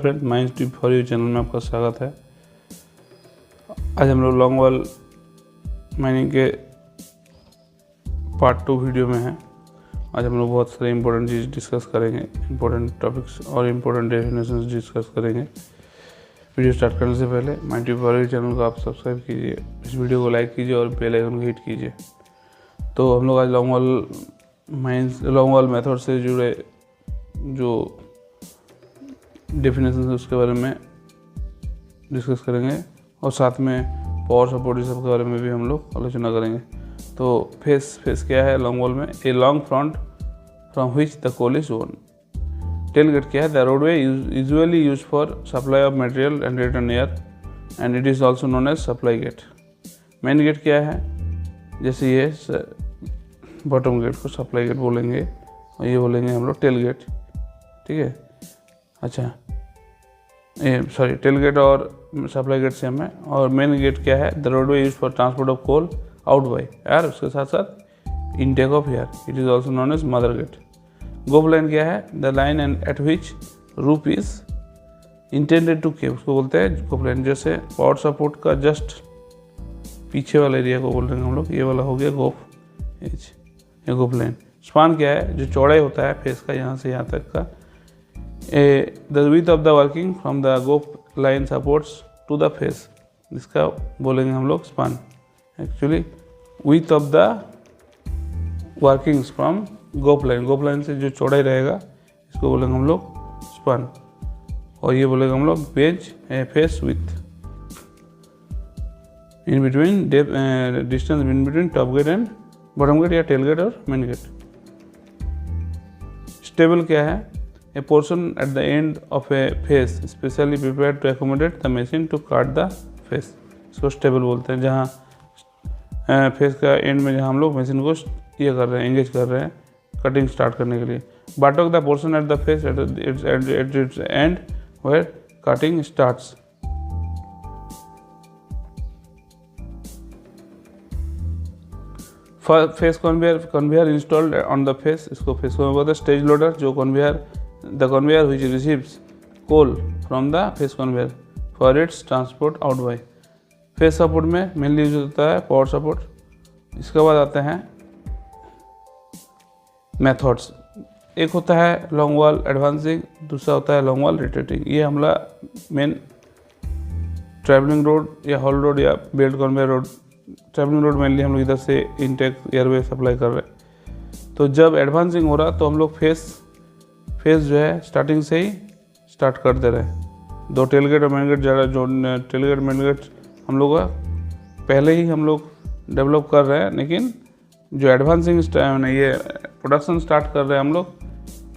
Friends, mines tip for you channel में आपका स्वागत है। आज हम लोग लॉन्ग वॉल माइनिंग के पार्ट 2 वीडियो में हैं। आज हम लोग बहुत सारे इंपॉर्टेंट चीज़ डिस्कस करेंगे, इंपॉर्टेंट टॉपिक्स और इंपॉर्टेंट डेफिनेशंस डिस्कस करेंगे। वीडियो स्टार्ट करने से पहले mines tip for you channel को आप सब्सक्राइब कीजिए, इस वीडियो को लाइक कीजिए और बेल आइकन को हिट कीजिए। तो हम लोग आज लॉन्ग वॉल मेथड से जुड़े जो डेफिनेशन है उसके बारे में डिस्कस करेंगे और साथ में पावर सपोर्ट इस सब के बारे में भी हम लोग आलोचना करेंगे। तो फेस क्या है लॉन्ग वॉल में? A long front from which the coal is won. Tail gate क्या है? The roadway usually use for supply of material and return air and it is also known as supply gate. Main gate क्या है? जैसे ये bottom gate को supply gate बोलेंगे और ये बोलेंगे हम लोग टेल गेट। ठीक है, अच्छा टेल गेट और सप्लाई गेट सेम है। और मेन गेट क्या है? The roadway use for transport of coal out by air, उसके साथ साथ intake of air, it is also known as mother gate. Gob line क्या है? The line and at which roof is intended to cave, उसको बोलते हैं gob line. जैसे power support का जस्ट पीछे वाला एरिया को बोल रहे हैं हम लोग, ये वाला हो गया गोप एज, ये गोप लाइन। स्पान क्या है? जो चौड़ाई होता है फेस का यहाँ से यहाँ तक का। The width of the working from the gob line supports to the face, इसका बोलेंगे हम लोग span. Actually width of the workings from gob line से जो चौड़ाई रहेगा इसको बोलेंगे हम लोग स्पान। और ये बोलेंगे हम लोग पेज face width. In between distance in between top gate and bottom gate या टेल गेट और मेन गेट। स्टेबल क्या है? A portion at the end of a face specially prepared to accommodate the machine to cut the face, इसको stable बोलते हैं। जहाँ face का and में जहाँ हम लोग मशीन को ये कर रहे हैं, एंगेज कर रहे हैं कटिंग स्टार्ट करने के लिए। बाटक the portion at the face at its end where cutting starts. Face conveyor installed on the face, इसको फेस कन्वेयर बोलते हैं। स्टेज लोडर, जो conveyor the conveyor which receives coal from the face conveyor for its transport out by। Face support में mainly use होता है power support. इसके बाद आते हैं मेथड्स। एक होता है लॉन्ग वॉल एडवांसिंग, दूसरा होता है लॉन्ग वॉल रिट्रेटिंग। ये हमला मेन ट्रैवलिंग रोड या हॉल रोड या belt conveyor road. Travelling road mainly हम लोग इधर से इनटेक एयरवे सप्लाई कर रहे हैं। तो जब एडवांसिंग हो रहा तो हम लोग फेस जो है स्टार्टिंग से ही स्टार्ट कर दे रहे हैं। दो टेल गेट और मेन गेट ज़्यादा, जो टेल गेट मेन गेट हम लोग पहले ही हम लोग डेवलप कर रहे हैं, लेकिन जो एडवांसिंग ये प्रोडक्शन स्टार्ट कर रहे हैं हम लोग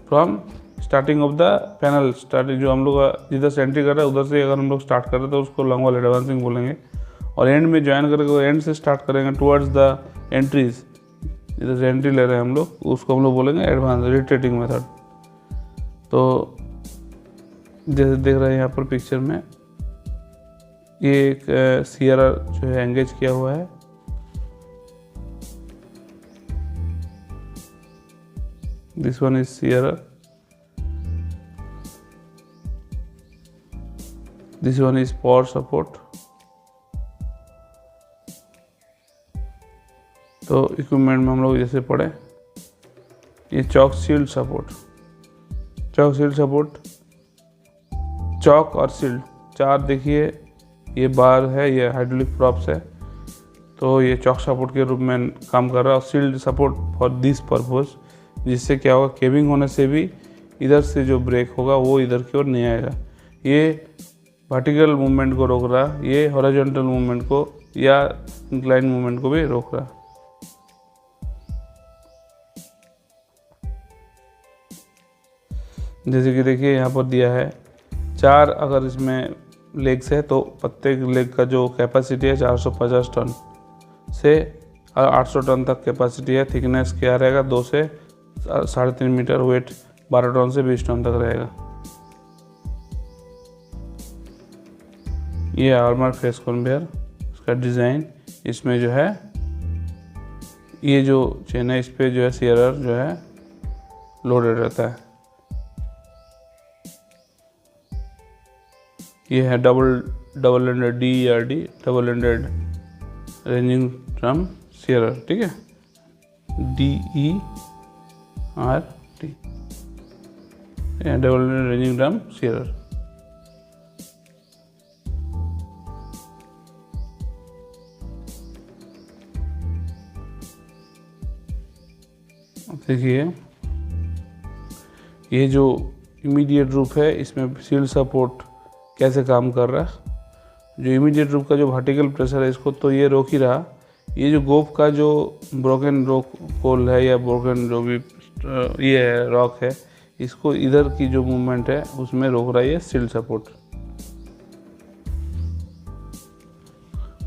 from starting of the panel. Starting जो हम लोग जिधर से एंट्री कर रहे हैं उधर से अगर हम लोग स्टार्ट कर रहे हैं तो उसको लॉन्ग वॉल एडवांसिंग बोलेंगे। और एंड में ज्वाइन करके एंड से स्टार्ट करेंगे टुवर्ड्स द एंट्रीज, जिधर से एंट्री ले रहे हैं हम लोग उसको हम लोग बोलेंगे एडवांस रिट्रेटिंग मेथड। तो जैसे देख रहे हैं यहाँ पर पिक्चर में, ये एक सीआरआर जो है एंगेज किया हुआ है। This one is CRR, this one is power support. तो इक्विपमेंट में हम लोग जैसे पढ़े, ये chalk shield support. Chalk shield support, chalk और शील्ड चार देखिए, ये बार है, ये हाइड्रोलिक प्रॉप्स है। तो ये चॉक सपोर्ट के रूप में काम कर रहा है। और shield support for this purpose, जिससे क्या होगा, केविंग होने से भी इधर से जो ब्रेक होगा वो इधर की ओर नहीं आएगा। ये वर्टिकल मूवमेंट को रोक रहा, ये हॉरिजॉन्टल मूवमेंट को या इंक्लाइन मूवमेंट को भी रोक रहा। जैसे कि देखिए यहाँ पर दिया है 4 अगर इसमें लेग्स है तो प्रत्येक लेग का जो कैपेसिटी है 450 टन से 800 टन तक कैपेसिटी है। थिकनेस क्या रहेगा? 2 से 3.5 मीटर। वेट 12 टन से 20 टन तक रहेगा। ये आर्मर फेस कन्वेयर, इसका डिज़ाइन, इसमें जो है ये जो चेन है इस पर जो है सीआरआर जो है लोडेड रहता है। ये है double ended DERD, double ended ranging drum shearer, ठीक है, DERD, double ended ranging drum shearer. देखिए ये जो इमीडिएट रूप है इसमें शील्ड सपोर्ट कैसे काम कर रहा है। जो इमीडिएट रूप का जो वर्टिकल प्रेशर है इसको तो ये रोक ही रहा, ये जो गोप का जो ब्रोकन रॉक कोल है या ब्रोकन जो भी ये है रॉक है, इसको इधर की जो मूवमेंट है उसमें रोक रहा है ये शील्ड सपोर्ट।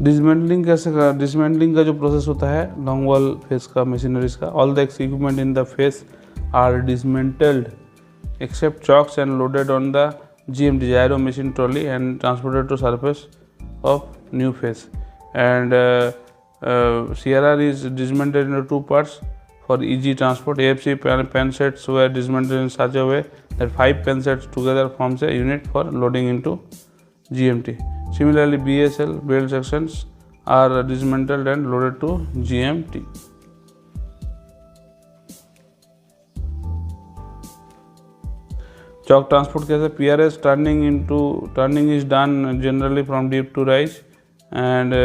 डिसमेंटलिंग कैसे का, डिसमेंटलिंग का जो प्रोसेस होता है लॉन्ग वॉल फेस का मशीनरीज का, all the equipment in the face are dismantled except chocks and loaded on the GMT gyro machine trolley and transported to surface of new face. And CRR is dismantled into two parts for easy transport. AFC pen sets were dismantled in such a way that 5 pen sets together forms a unit for loading into GMT. Similarly, BSL belt sections are dismantled and loaded to GMT. Chalk transport कैसे, PRS turning is done generally from deep to rise, and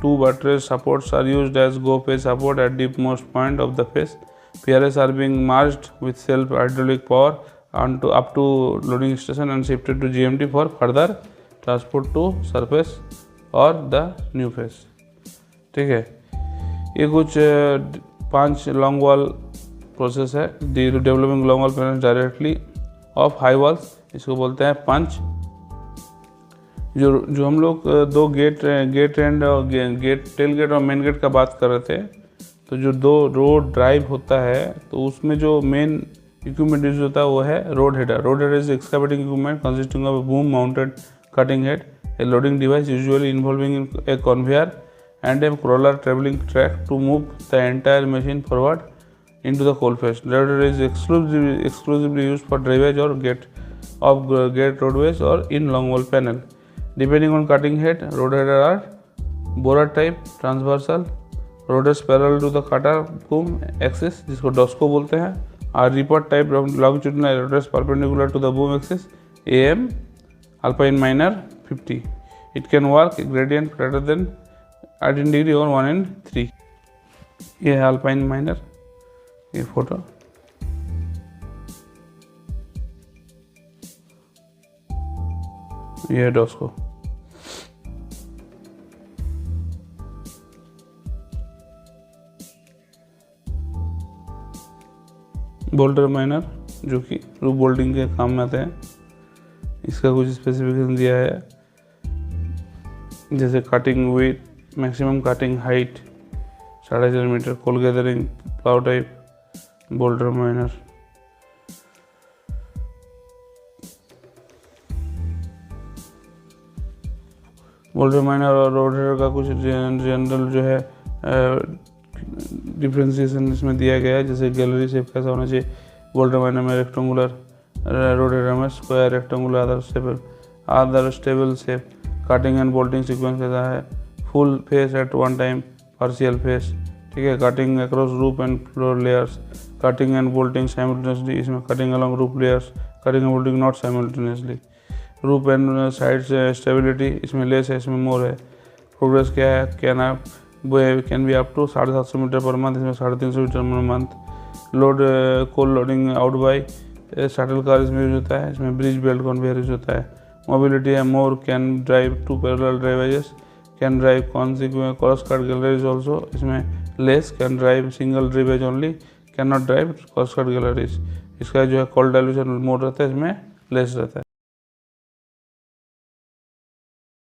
two buttress supports are used as go face support at deepmost point of the face. PRS are being merged with self hydraulic power up to loading station and shifted to GMT for further transport to surface or the new face. ठीक है, ये कुछ 5 long wall process है। Developing long wall parents directly of high walls, इसको बोलते हैं पंच। जो हम लोग दो गेट एंड और टेल गेट और मेन गेट का बात कर रहे थे, तो जो दो रोड ड्राइव होता है तो उसमें जो मेन इक्विपमेंट यूज होता है वो है road header. Road header is excavating equipment consisting of boom mounted cutting head, a loading device usually involving a conveyor and a crawler traveling track to move the entire machine forward into the coal face. Road header is exclusively used for drivage or gate roadways or in long wall panel. Depending on cutting head, road header are borer type, transversal, roaders parallel to the cutter boom axis जिसको डॉस्को बोलते हैं, और ripper type longitudinal roaders perpendicular to the boom axis, AM alpine minor 50. It can work gradient greater than 18 degree और 1 in 3. ये है alpine minor, ये photo. ये है डॉस्को। बोल्टर माइनर जो कि रूफ बोल्टिंग के काम में आते हैं, इसका कुछ स्पेसिफिकेशन दिया है, जैसे cutting weight, maximum cutting height 4.5 metre, coal gathering plough type, boulder miner. Boulder miner और रोड हेडर का कुछ जनरल जो है डिफ्रेंसिएशन इसमें दिया गया है, जैसे गैलरी शेप कैसा होना चाहिए। बोल्डर माइनर में रेक्टेंगुलर, रोड हेडर में square, rectangular, other stable shape. Cutting and bolting sequence कैसा है, full face at one time, partial face, ठीक है। Cutting across roof and floor layers, cutting and bolting simultaneously, इसमें cutting along roof layers, cutting and bolting not simultaneously. Roof and side stability, इसमें less है, इसमें more है। Progress क्या है, can be up to 750 metre per month, इसमें 350 metre per month. Load coal loading out by shuttle car इसमें use होता है, इसमें ब्रिज बेल्ट कन्वेयर यूज होता है। मोबिलिटी है, more can drive to parallel driveways, can drive cross cut galleries also, इसमें less can drive single driveway only, can not drive cross cut galleries. इसका जो है कॉल डाइल्यूशन मोड रहता है, इसमें लेस रहता है।